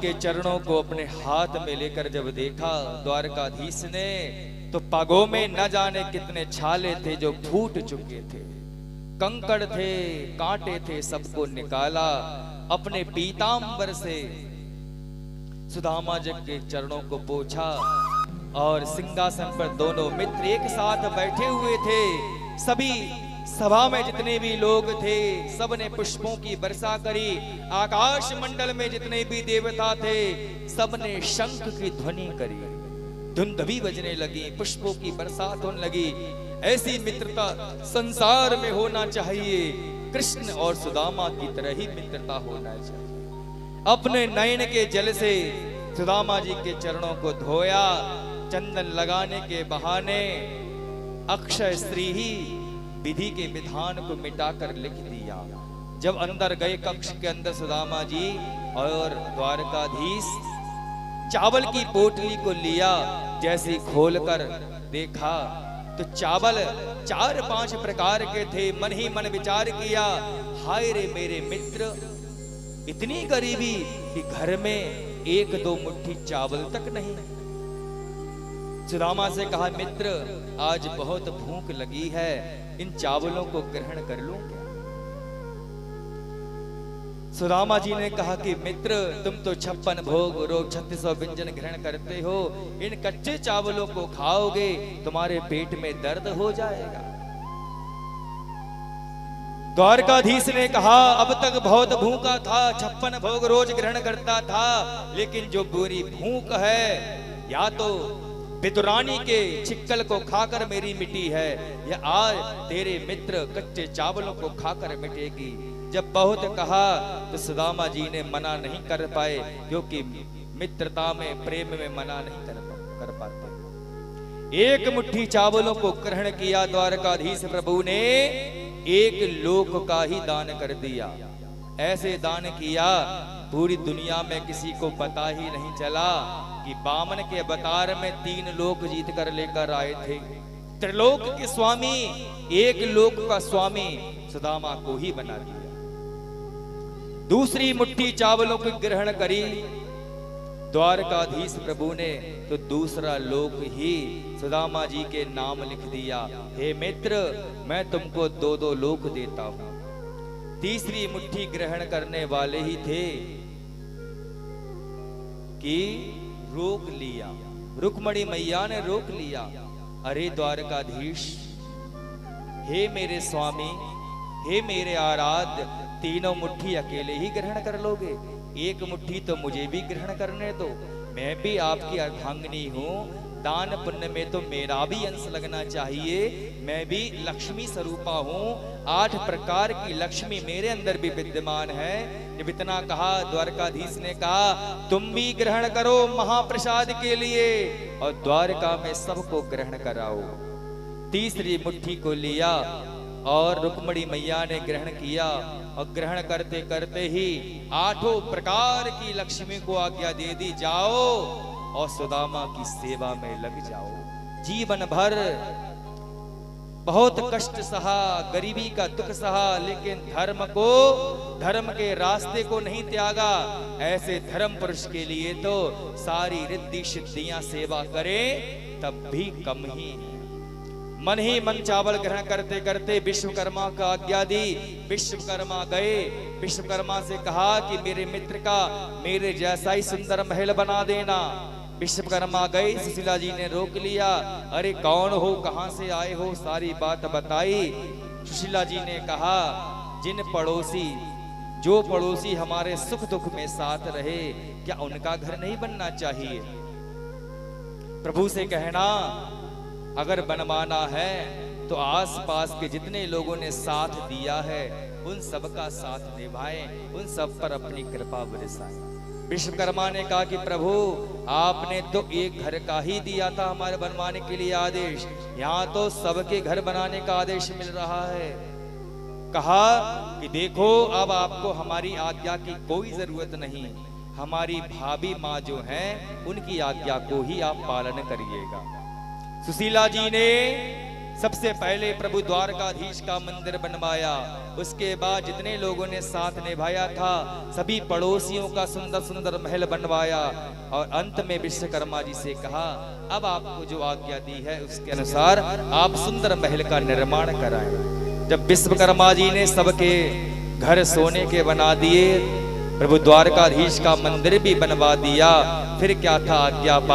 के चरणों को अपने हाथ में लेकर जब देखा द्वारकाधीश ने, तो पागों में न जाने कितने छाले थे जो फूट चुके थे, कंकड़ थे, कांटे थे, सबको निकाला। अपने पीतांबर से सुदामा जी के चरणों को पोंछा और सिंहासन पर दोनों मित्र एक साथ बैठे हुए थे। सभी सभा में जितने भी लोग थे सबने पुष्पों की वर्षा करी। आकाश मंडल में जितने भी देवता थे सबने शंख की ध्वनि करी, धुंधवी बजने लगी, पुष्पों की बरसात होने लगी। ऐसी मित्रता संसार में होना चाहिए। कृष्ण और सुदामा की तरह ही मित्रता होना चाहिए। अपने नयन के जल से सुदामा जी के चरणों को धोया। चंदन लगाने के बहाने अक्षय स्त्री ही विधि के विधान को मिटाकर लिख दिया। जब अंदर गए कक्ष के अंदर सुदामा जी और द्वारकाधीश, चावल की पोटली को लिया, जैसे खोलकर देखा तो चावल 4-5 प्रकार के थे। मन ही मन विचार किया, हाय रे मेरे मित्र, इतनी गरीबी कि घर में 1-2 मुट्ठी चावल तक नहीं। सुदामा से कहा, मित्र आज बहुत भूख लगी है, इन चावलों को ग्रहण कर लूं क्या? सुदामा जी ने कहा कि मित्र तुम तो 56 भोग रोग 3600 व्यंजन ग्रहण करते हो, इन कच्चे चावलों को खाओगे तुम्हारे पेट में दर्द हो जाएगा। द्वारकाधीश ने कहा, अब तक बहुत भूखा था, 56 भोग रोज ग्रहण करता था, लेकिन जो बुरी भूख है या तो विदुरानी के छिक्कल को खाकर मेरी मिटी है, या आज तेरे मित्र कच्चे चावलों को खाकर मिटेगी। जब बहुत कहा तो सुदामा जी ने मना नहीं कर पाए, क्योंकि मित्रता में प्रेम में मना नहीं कर पाते। एक मुट्ठी चावलों को ग्रहण किया द्वारकाधीश प्रभु ने, 1 लोक का ही दान कर दिया। ऐसे दान किया पूरी दुनिया में किसी को पता ही नहीं चला कि बामन के अवतार में 3 लोक जीत कर लेकर आए थे। त्रिलोक के स्वामी, 1 लोक का स्वामी सुदामा को ही बना दिया। दूसरी मुट्ठी चावलों को ग्रहण करी द्वारकाधीश प्रभु ने, तो दूसरा लोक ही सुदामा जी के नाम लिख दिया। हे मित्र, मैं तुमको 2-2 लोक देता हूं। तीसरी मुट्ठी ग्रहण करने वाले ही थे कि रोक लिया, रुक्मणी मैया ने रोक लिया। अरे द्वारकाधीश, हे मेरे स्वामी, हे मेरे आराध्य, 3 मुट्ठी अकेले ही ग्रहण कर लोगे? 1 मुट्ठी तो मुझे भी ग्रहण करने दो, मैं भी आपकी अर्धांगिनी हूँ। दान पुण्य में तो मेरा भी अंश लगना चाहिए, मैं भी लक्ष्मी स्वरूपा हूँ। 8 प्रकार की लक्ष्मी मेरे अंदर भी विद्यमान है। जब इतना कहा द्वारकाधीश ने कहा, तुम भी ग्रहण करो महाप्रसाद के लिए, और द्वारका में सबको ग्रहण कराओ। तीसरी मुट्ठी को लिया और रुक्मणी मैया ने ग्रहण किया, और ग्रहण करते करते ही 8 प्रकार की लक्ष्मी को आज्ञा दे दी, जाओ और सुदामा की सेवा में लग जाओ। जीवन भर बहुत कष्ट सहा, गरीबी का दुख सहा, लेकिन धर्म के रास्ते को नहीं त्यागा। ऐसे धर्म पुरुष के लिए तो सारी रिद्धि सिद्धियां सेवा करें तब भी कम ही है। मन ही मन चावल ग्रहण करते करते विश्वकर्मा का आज्ञा दी। विश्वकर्मा गए, विश्वकर्मा से कहा कि मेरे मित्र का मेरे जैसा ही सुंदर महल बना देना। विश्वकर्मा गए, सुशीला जी ने रोक लिया, अरे कौन हो, कहां से आए हो, सारी बात बताई। सुशीला जी ने कहा, जो पड़ोसी हमारे सुख दुख में साथ रहे, क्या उनका घर नहीं बनना चाहिए? प्रभु से कहना, अगर बनवाना है तो आसपास के जितने लोगों ने साथ दिया है उन सबका साथ निभाएं, उन सब पर अपनी कृपा बरसाएं। विश्वकर्मा ने कहा कि प्रभु आपने तो एक घर का ही दिया था हमारे बनवाने के लिए आदेश, यहाँ तो सबके घर बनाने का आदेश मिल रहा है। कहा कि देखो अब आपको हमारी आज्ञा की कोई जरूरत नहीं, हमारी भाभी माँ जो हैं उनकी आज्ञा को ही आप पालन करिएगा। सुशीला जी ने सबसे पहले प्रभु द्वारकाधीश का मंदिर बनवाया। उसके बाद जितने लोगों ने साथ निभाया था सभी पड़ोसियों का सुंदर सुंदर महल बनवाया और अंत में विश्वकर्मा जी से कहा अब आपको जो आज्ञा दी है उसके अनुसार आप सुंदर महल का निर्माण कराएं। जब विश्वकर्मा जी ने सबके घर सोने के बना दिए, प्रभु द्वारकाधीश का मंदिर भी बनवा दिया, फिर क्या था आज्ञा पाई।